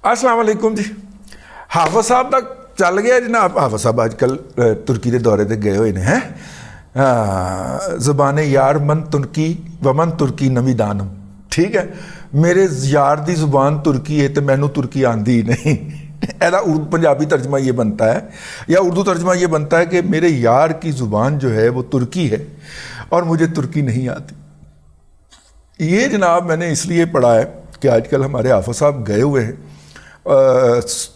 السلام علیکم جی. حافظ صاحب تک چل گیا جناب. حافظ صاحب آج کل ترکی کے دورے تے گئے ہوئے نے ہیں. زبان یار من ترکی ومن ترکی نوی دانم. ٹھیک ہے, میرے یار دی زبان ترکی ہے تو مینوں ترکی آندی نہیں. ایسا پنجابی ترجمہ یہ بنتا ہے یا اردو ترجمہ یہ بنتا ہے کہ میرے یار کی زبان جو ہے وہ ترکی ہے اور مجھے ترکی نہیں آتی. یہ جناب میں نے اس لیے پڑھا ہے کہ آج کل ہمارے حافظ صاحب گئے ہوئے ہیں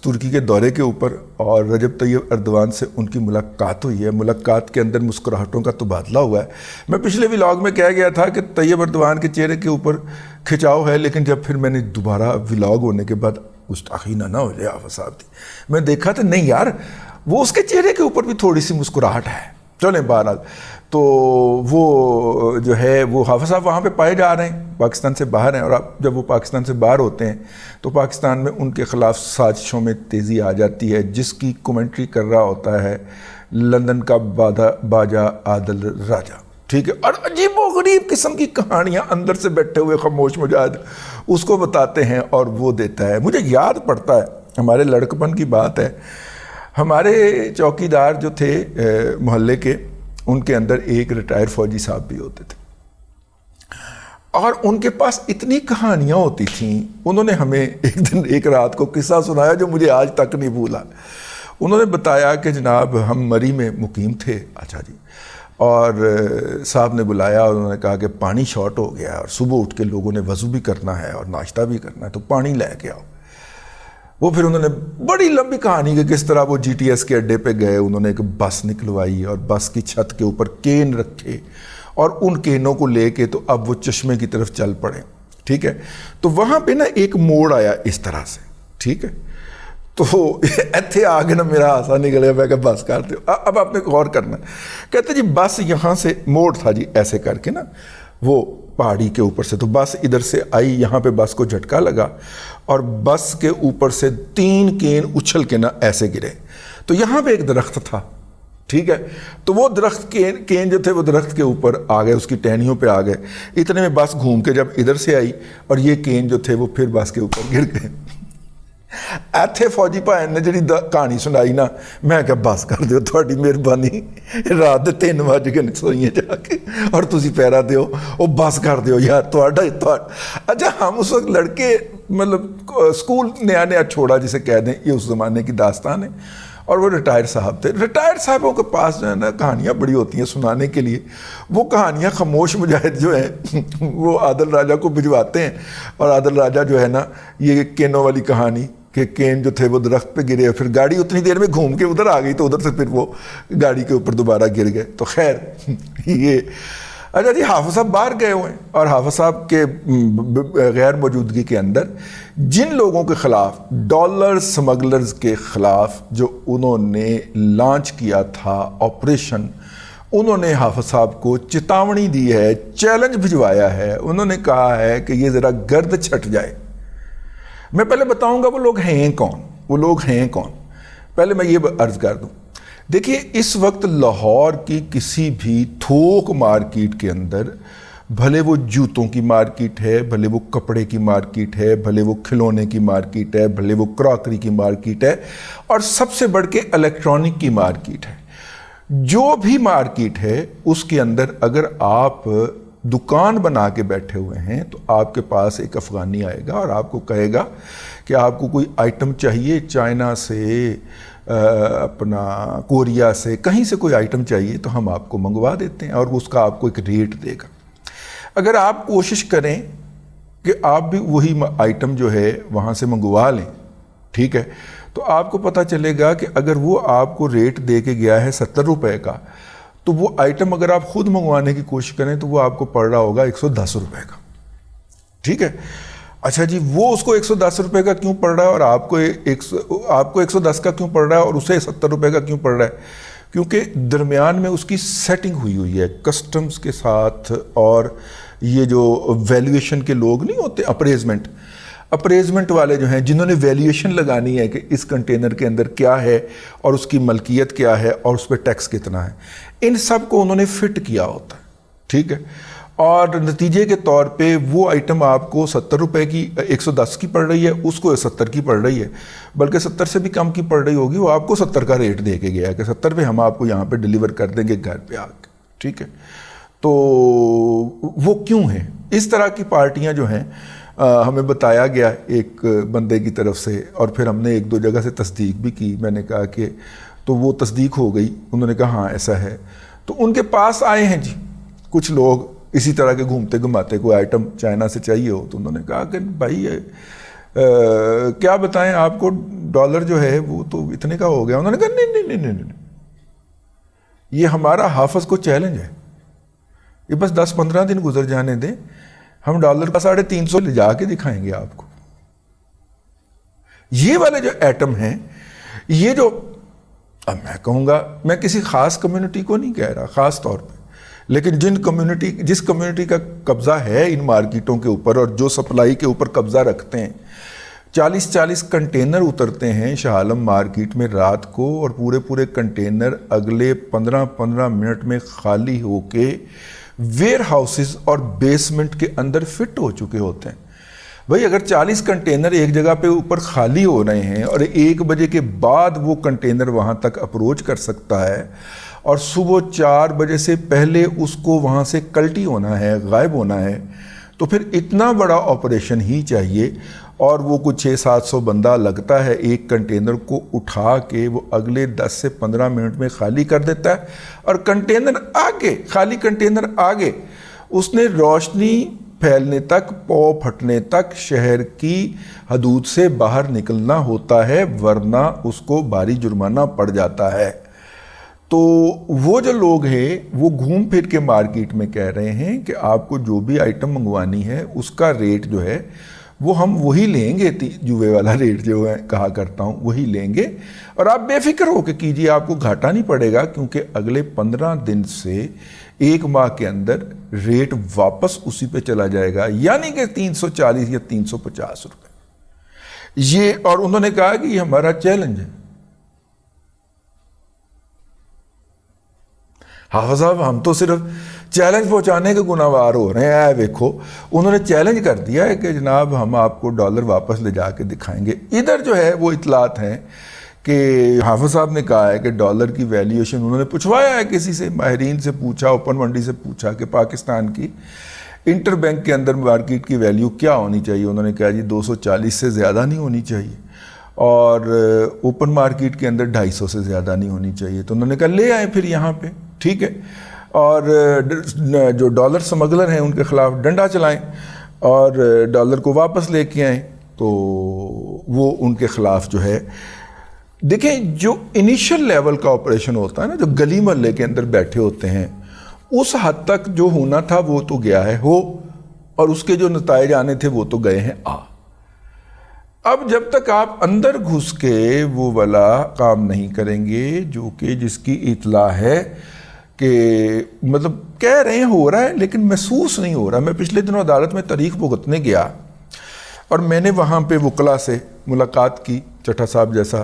ترکی کے دورے کے اوپر, اور رجب طیب اردوان سے ان کی ملاقات ہوئی ہے. ملاقات کے اندر مسکراہٹوں کا تبادلہ ہوا ہے. میں پچھلے ولاگ میں کہہ گیا تھا کہ طیب اردوان کے چہرے کے اوپر کھچاؤ ہے, لیکن جب پھر میں نے دوبارہ ولاگ ہونے کے بعد گستاخی نہ ہو جائے حافظ صاحب کی, میں دیکھا تو نہیں یار, وہ اس کے چہرے کے اوپر بھی تھوڑی سی مسکراہٹ ہے. چلیں بہرحال, تو وہ جو ہے وہ حافظ صاحب وہاں پہ پائے جا رہے ہیں, پاکستان سے باہر ہیں. اور اب جب وہ پاکستان سے باہر ہوتے ہیں تو پاکستان میں ان کے خلاف سازشوں میں تیزی آ جاتی ہے, جس کی کومنٹری کر رہا ہوتا ہے لندن کا باجا عادل راجہ. ٹھیک ہے, اور عجیب و غریب قسم کی کہانیاں اندر سے بیٹھے ہوئے خاموش مجاہد اس کو بتاتے ہیں اور وہ دیتا ہے. مجھے یاد پڑتا ہے, ہمارے لڑکپن کی بات ہے, ہمارے چوکیدار جو تھے محلے کے, ان کے اندر ایک ریٹائر فوجی صاحب بھی ہوتے تھے, اور ان کے پاس اتنی کہانیاں ہوتی تھیں. انہوں نے ہمیں ایک دن ایک رات کو قصہ سنایا جو مجھے آج تک نہیں بھولا. انہوں نے بتایا کہ جناب ہم مری میں مقیم تھے. اچھا جی. اور صاحب نے بلایا اور انہوں نے کہا کہ پانی شارٹ ہو گیا اور صبح اٹھ کے لوگوں نے وضو بھی کرنا ہے اور ناشتہ بھی کرنا ہے, تو پانی لے کے آؤ. وہ پھر انہوں نے بڑی لمبی کہانی کہ کس طرح وہ جی ٹی ایس کے اڈے پہ گئے, انہوں نے ایک بس نکلوائی اور بس کی چھت کے اوپر کین رکھے اور ان کینوں کو لے کے تو اب وہ چشمے کی طرف چل پڑے. ٹھیک ہے, تو وہاں پہ نا ایک موڑ آیا اس طرح سے. ٹھیک ہے, تو ایتھے آگے نا میرا ہاسا نکلے, میں کہ بس کر دو. اب آپ نے غور کرنا ہے. کہتے جی بس یہاں سے موڑ تھا جی ایسے کر کے نا وہ پہاڑی کے اوپر سے, تو بس ادھر سے آئی, یہاں پہ بس کو جھٹکا لگا اور بس کے اوپر سے 3 کین اچھل کے نا ایسے گرے. تو یہاں پہ ایک درخت تھا. ٹھیک ہے, تو وہ درخت کین جو تھے وہ درخت کے اوپر آ گئے, اس کی ٹہنیوں پہ آ گئے. اتنے میں بس گھوم کے جب ادھر سے آئی اور یہ کین جو تھے وہ پھر بس کے اوپر گر گئے. ایتھے فوجی بھائی نے جڑی کہانی سنائی نا, میں کہ بس کر دیو, تھوڑی مہربانی, رات 3 بجے سوئیے جا کے اور تسی پیرا دیو, وہ بس کر دیو یار تھوڑا. اچھا, ہم اس وقت لڑکے مطلب اسکول نیا چھوڑا جسے کہہ دیں, یہ اس زمانے کی داستان ہے. اور وہ ریٹائر صاحب تھے. ریٹائر صاحبوں کے پاس جو ہے نا کہانیاں بڑی ہوتی ہیں سنانے کے لیے. وہ کہانیاں خاموش مجاہد جو ہیں وہ عادل راجہ کو بھجواتے ہیں, اور عادل راجہ جو ہے نا یہ کینوں والی کہانی کہ کین جو تھے وہ درخت پہ گرے, پھر گاڑی اتنی دیر میں گھوم کے ادھر آ گئی تو ادھر سے پھر وہ گاڑی کے اوپر دوبارہ گر گئے. تو خیر یہ اچھا جی, حافظ صاحب باہر گئے ہوئے ہیں, اور حافظ صاحب کے غیر موجودگی کے اندر جن لوگوں کے خلاف, ڈالر سمگلرز کے خلاف جو انہوں نے لانچ کیا تھا آپریشن, انہوں نے حافظ صاحب کو چتاونی دی ہے, چیلنج بھجوایا ہے. انہوں نے کہا ہے کہ یہ ذرا گرد چھٹ جائے. میں پہلے بتاؤں گا وہ لوگ ہیں کون, وہ لوگ ہیں کون. پہلے میں یہ عرض کر دوں, دیکھیے اس وقت لاہور کی کسی بھی تھوک مارکیٹ کے اندر, بھلے وہ جوتوں کی مارکیٹ ہے, بھلے وہ کپڑے کی مارکیٹ ہے, بھلے وہ کھلونے کی مارکیٹ ہے, بھلے وہ کراکری کی مارکیٹ ہے, اور سب سے بڑھ کے الیکٹرانک کی مارکیٹ ہے, جو بھی مارکیٹ ہے اس کے اندر اگر آپ دکان بنا کے بیٹھے ہوئے ہیں تو آپ کے پاس ایک افغانی آئے گا اور آپ کو کہے گا کہ آپ کو کوئی آئٹم چاہیے, چائنا سے, اپنا کوریا سے, کہیں سے کوئی آئٹم چاہیے تو ہم آپ کو منگوا دیتے ہیں, اور اس کا آپ کو ایک ریٹ دے گا. اگر آپ کوشش کریں کہ آپ بھی وہی آئٹم جو ہے وہاں سے منگوا لیں, ٹھیک ہے, تو آپ کو پتہ چلے گا کہ اگر وہ آپ کو ریٹ دے کے گیا ہے 70 روپے کا, تو وہ آئٹم اگر آپ خود منگوانے کی کوشش کریں تو وہ آپ کو پڑ رہا ہوگا 110 روپے کا. ٹھیک ہے. اچھا جی, وہ اس کو 110 روپے کا کیوں پڑ رہا ہے اور آپ کو 110 کا کیوں پڑ رہا ہے اور اسے 70 روپے کا کیوں پڑ رہا ہے؟ کیونکہ درمیان میں اس کی سیٹنگ ہوئی ہے کسٹمز کے ساتھ, اور یہ جو ویلیویشن کے لوگ نہیں ہوتے, اپریزمنٹ والے جو ہیں, جنہوں نے ویلیویشن لگانی ہے کہ اس کنٹینر کے اندر کیا ہے اور اس کی ملکیت کیا ہے اور اس پہ ٹیکس کتنا ہے, ان سب کو انہوں نے فٹ کیا ہوتا ہے. ٹھیک ہے. اور نتیجے کے طور پہ وہ آئٹم آپ کو 70 روپے کی 110 کی پڑ رہی ہے، اس کو 70 کی پڑ رہی ہے، بلکہ 70 سے بھی کم کی پڑ رہی ہوگی، وہ آپ کو 70 کا ریٹ دے کے گیا کہ 70 پہ ہم آپ کو یہاں پہ ڈیلیور کر دیں گے گھر پہ آ کے، ٹھیک ہے۔ تو وہ کیوں ہیں؟ اس طرح کی پارٹیاں جو ہیں ہمیں بتایا گیا ایک بندے کی طرف سے، اور پھر ہم نے ایک دو جگہ سے تصدیق بھی کی، میں نے کہا کہ تو وہ تصدیق ہو گئی، انہوں نے کہا ہاں ایسا ہے۔ تو ان کے پاس آئے ہیں جی کچھ لوگ اسی طرح کے گھومتے گھماتے، کوئی آئٹم چائنا سے چاہیے ہو، تو انہوں نے کہا کہ بھائی کیا بتائیں آپ کو، ڈالر جو ہے وہ تو اتنے کا ہو گیا۔ انہوں نے کہا نہیں، یہ ہمارا حافظ کو چیلنج ہے، یہ بس 10-15 دن گزر جانے دیں، ہم ڈالر کا 350 لے جا کے دکھائیں گے آپ کو۔ یہ والے جو ایٹم ہیں، یہ جو اب میں کہوں گا، میں کسی خاص کمیونٹی کو نہیں کہہ رہا خاص طور پہ، لیکن جس کمیونٹی کا قبضہ ہے ان مارکیٹوں کے اوپر اور جو سپلائی کے اوپر قبضہ رکھتے ہیں، 40 کنٹینر اترتے ہیں شاہ عالم مارکیٹ میں رات کو، اور پورے کنٹینر اگلے 15 منٹ میں خالی ہو کے ویئر ہاؤسز اور بیسمنٹ کے اندر فٹ ہو چکے ہوتے ہیں۔ بھئی اگر 40 کنٹینر ایک جگہ پہ اوپر خالی ہو رہے ہیں اور 1 بجے کے بعد وہ کنٹینر وہاں تک اپروچ کر سکتا ہے، اور صبح 4 بجے سے پہلے اس کو وہاں سے کلٹی ہونا ہے، غائب ہونا ہے، تو پھر اتنا بڑا آپریشن ہی چاہیے، اور وہ کچھ 600-700 بندہ لگتا ہے ایک کنٹینر کو اٹھا کے وہ اگلے 10 سے 15 منٹ میں خالی کر دیتا ہے، اور کنٹینر آگے، خالی کنٹینر آگے، اس نے روشنی پھیلنے تک، پو پھٹنے تک شہر کی حدود سے باہر نکلنا ہوتا ہے، ورنہ اس کو بھاری جرمانہ پڑ جاتا ہے۔ تو وہ جو لوگ ہیں وہ گھوم پھر کے مارکیٹ میں کہہ رہے ہیں کہ آپ کو جو بھی آئٹم منگوانی ہے اس کا ریٹ جو ہے وہ ہم وہی لیں گے، جوے والا ریٹ جو ہے کہا کرتا ہوں وہی لیں گے، اور آپ بے فکر ہو کے کیجیے، آپ کو گھاٹا نہیں پڑے گا، کیونکہ اگلے 15 دن سے 1 ماہ کے اندر ریٹ واپس اسی پہ چلا جائے گا، یعنی کہ 340 یا 350 روپے یہ۔ اور انہوں نے کہا کہ یہ ہمارا چیلنج ہے۔ حافظ صاحب ہم تو صرف چیلنج پہنچانے کے گناہگار ہو رہے ہیں، دیکھو انہوں نے چیلنج کر دیا ہے کہ جناب ہم آپ کو ڈالر واپس لے جا کے دکھائیں گے۔ ادھر جو ہے وہ اطلاعات ہیں کہ حافظ صاحب نے کہا ہے کہ ڈالر کی ویلیوشن انہوں نے پوچھوایا ہے کسی سے، ماہرین سے پوچھا، اوپن منڈی سے پوچھا کہ پاکستان کی انٹر بینک کے اندر مارکیٹ کی ویلیو کیا ہونی چاہیے، انہوں نے کہا جی 240 سے زیادہ نہیں ہونی چاہیے، اور اوپن مارکیٹ کے اندر 250 سے زیادہ نہیں ہونی چاہیے۔ تو انہوں نے کہا لے آئیں پھر یہاں پہ، ٹھیک ہے، اور جو ڈالر سمگلر ہیں ان کے خلاف ڈنڈا چلائیں اور ڈالر کو واپس لے کے آئیں۔ تو وہ ان کے خلاف جو ہے، دیکھیں جو انیشل لیول کا آپریشن ہوتا ہے نا، جو گلی محلے کے اندر بیٹھے ہوتے ہیں، اس حد تک جو ہونا تھا وہ تو گیا ہے ہو، اور اس کے جو نتائج آنے تھے وہ تو گئے ہیں آ۔ اب جب تک آپ اندر گھس کے وہ والا کام نہیں کریں گے جو کہ جس کی اطلاع ہے کہ مطلب کہہ رہے ہیں ہو رہا ہے لیکن محسوس نہیں ہو رہا۔ میں پچھلے دنوں عدالت میں تاریخ بھگتنے گیا اور میں نے وہاں پہ وکلا سے ملاقات کی، چٹھا صاحب جیسا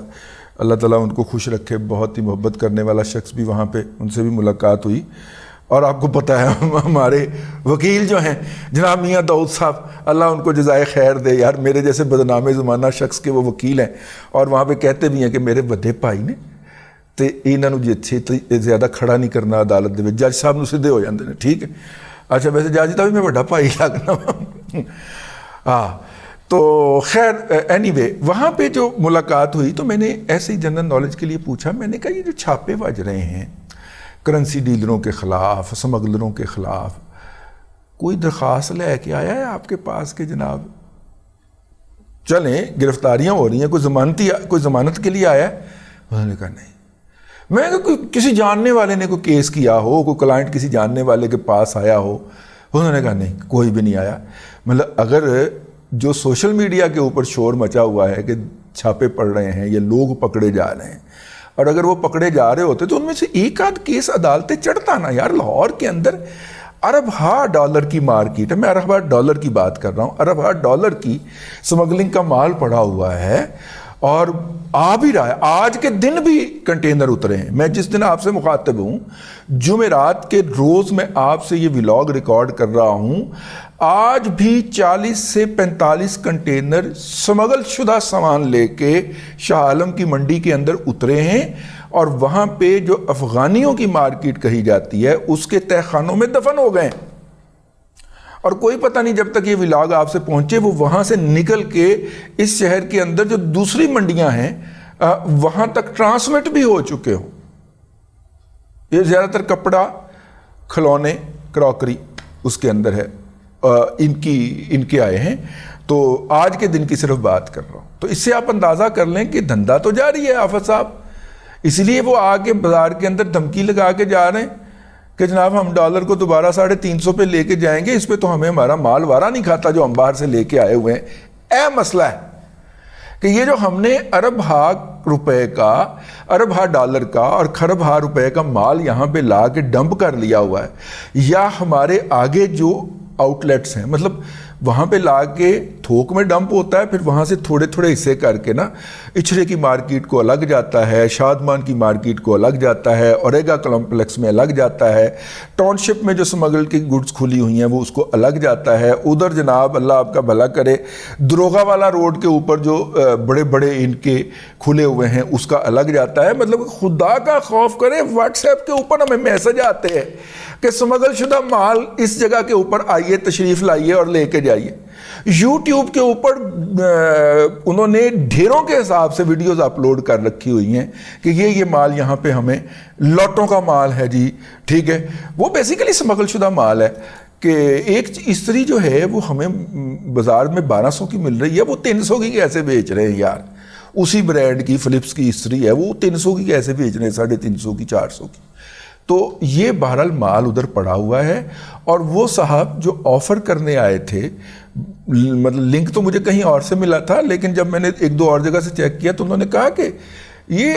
اللہ تعالیٰ ان کو خوش رکھے، بہت ہی محبت کرنے والا شخص بھی وہاں پہ، ان سے بھی ملاقات ہوئی۔ اور آپ کو پتہ ہے ہمارے وکیل جو ہیں جناب میاں داؤد صاحب، اللہ ان کو جزائے خیر دے، یار میرے جیسے بدنام زمانہ شخص کے وہ وکیل ہیں، اور وہاں پہ کہتے بھی ہیں کہ میرے بڑے بھائی نے تے انہاں نوں جی اچھے زیادہ کھڑا نہیں کرنا عدالت دے وچ، جج صاحب نوں سیدھے ہو جاندے نے، ٹھیک ہے، اچھا ویسے جج دا بھی میں بڑا بھائی لگنا ہاں۔ تو خیر اینی وے وہاں پہ جو ملاقات ہوئی تو میں نے ایسے ہی جنرل نالج کے لیے پوچھا، میں نے کہا یہ جو چھاپے بج رہے ہیں کرنسی ڈیلروں کے خلاف، سمگلروں کے خلاف، کوئی درخواست لے کے آیا ہے آپ کے پاس کہ جناب چلیں گرفتاریاں ہو رہی ہیں، کوئی ضمانت کے لیے آیا ہے؟ انہوں نے کہا نہیں۔ میں کہ کسی جاننے والے نے کوئی کیس کیا ہو، کوئی کلائنٹ کسی جاننے والے کے پاس آیا ہو؟ انہوں نے کہا نہیں، کوئی بھی نہیں آیا۔ مطلب اگر جو سوشل میڈیا کے اوپر شور مچا ہوا ہے کہ چھاپے پڑ رہے ہیں یا لوگ پکڑے جا رہے ہیں، اور اگر وہ پکڑے جا رہے ہوتے تو ان میں سے ایک آدھ کیس عدالتیں چڑھتا نا یار۔ لاہور کے اندر ارب ہا ڈالر کی مارکیٹ ہے، میں ارب ہا ڈالر کی بات کر رہا ہوں، ارب ہا ڈالر کی سمگلنگ کا مال پڑا ہوا ہے، اور آ بھی رہا ہے. آج کے دن بھی کنٹینر اترے ہیں. میں جس دن آپ سے مخاطب ہوں جمعرات کے روز میں آپ سے یہ ولاگ ریکارڈ کر رہا ہوں, آج بھی 40 سے 45 کنٹینر سمگل شدہ سامان لے کے شاہ عالم کی منڈی کے اندر اترے ہیں, اور وہاں پہ جو افغانیوں کی مارکیٹ کہی جاتی ہے اس کے تہہ خانوں میں دفن ہو گئے. اور کوئی پتہ نہیں جب تک یہ ولاگ آپ سے پہنچے وہ وہاں سے نکل کے اس شہر کے اندر جو دوسری منڈیاں ہیں وہاں تک ٹرانسمٹ بھی ہو چکے ہوں. یہ زیادہ تر کپڑا, کھلونے, کراکری اس کے اندر ہے, ان کے آئے ہیں. تو آج کے دن کی صرف بات کر رہا ہوں. تو اس سے آپ اندازہ کر لیں کہ دھندا تو جاری ہے آفت صاحب. اس لیے وہ آگے بازار کے اندر دھمکی لگا کے جا رہے ہیں کہ جناب ہم ڈالر کو دوبارہ 350 پہ لے کے جائیں گے, اس پہ تو ہمارا مال وارا نہیں کھاتا جو ہم باہر سے لے کے آئے ہوئے ہیں. مسئلہ ہے کہ یہ جو ہم نے ارب ہا روپے کا, ارب ہا ڈالر کا اور کھرب ہا روپے کا مال یہاں پہ لا کے ڈمپ کر لیا ہوا ہے, یا ہمارے آگے جو آؤٹ لیٹس ہیں, مطلب وہاں پہ لا کے تھوک میں ڈمپ ہوتا ہے, پھر وہاں سے تھوڑے تھوڑے حصے کر کے نا اچھرے کی مارکیٹ کو الگ جاتا ہے, شادمان کی مارکیٹ کو الگ جاتا ہے, اوریگا کمپلیکس میں الگ جاتا ہے, ٹاؤن شپ میں جو سمگل کی گڈز کھلی ہوئی ہیں وہ اس کو الگ جاتا ہے. ادھر جناب اللہ آپ کا بھلا کرے دروغہ والا روڈ کے اوپر جو بڑے بڑے ان کے کھلے ہوئے ہیں اس کا الگ جاتا ہے. مطلب خدا کا خوف کرے, واٹس ایپ کے اوپر ہمیں میسج آتے ہیں کہ سمگل شدہ مال اس جگہ کے اوپر آئیے, تشریف لائیے اور لے کے جائیے. یوٹیوب کے اوپر انہوں نے ڈھیروں کے حساب سے ویڈیوز اپلوڈ کر رکھی ہوئی ہیں کہ یہ مال یہاں پہ ہمیں لاٹوں کا مال ہے جی, ٹھیک ہے. وہ بیسیکلی سمگل شدہ مال ہے کہ ایک استری جو ہے وہ ہمیں بازار میں 1200 کی مل رہی ہے, وہ 300 کی کیسے بیچ رہے ہیں یار. اسی برانڈ کی فلپس کی استری ہے, وہ 300 کی کیسے بیچ رہے ہیں, 350 کی, 400 کی. تو یہ بہرحال مال ادھر پڑا ہوا ہے. اور وہ صاحب جو آفر کرنے آئے تھے, مطلب لنک تو مجھے کہیں اور سے ملا تھا, لیکن جب میں نے 1-2 اور جگہ سے چیک کیا تو انہوں نے کہا کہ یہ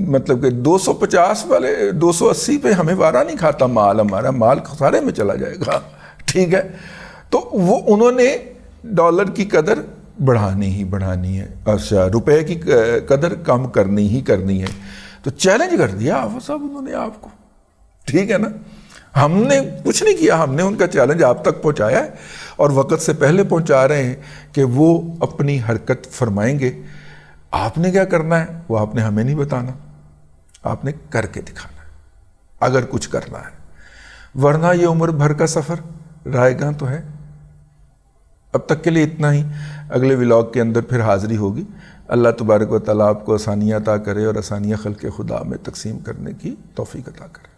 مطلب کہ 250 والے 280 پہ ہمیں وارا نہیں کھاتا مال, ہمارا مال خسارے میں چلا جائے گا, ٹھیک ہے. تو وہ انہوں نے ڈالر کی قدر بڑھانی ہے, اچھا روپے کی قدر کم کرنی ہے. تو چیلنج کر دیا آفت صاحب انہوں نے آپ کو, ٹھیک ہے نا. ہم نے کچھ نہیں کیا, ہم نے ان کا چیلنج آپ تک پہنچایا ہے اور وقت سے پہلے پہنچا رہے ہیں کہ وہ اپنی حرکت فرمائیں گے. آپ نے کیا کرنا ہے وہ آپ نے ہمیں نہیں بتانا, آپ نے کر کے دکھانا ہے اگر کچھ کرنا ہے, ورنہ یہ عمر بھر کا سفر رائے گاں تو ہے. اب تک کے لیے اتنا ہی, اگلے ولاگ کے اندر پھر حاضری ہوگی. اللہ تبارک و تعالیٰ آپ کو آسانیاں عطا کرے اور آسانیاں خلق خدا میں تقسیم کرنے کی توفیق عطا کرے.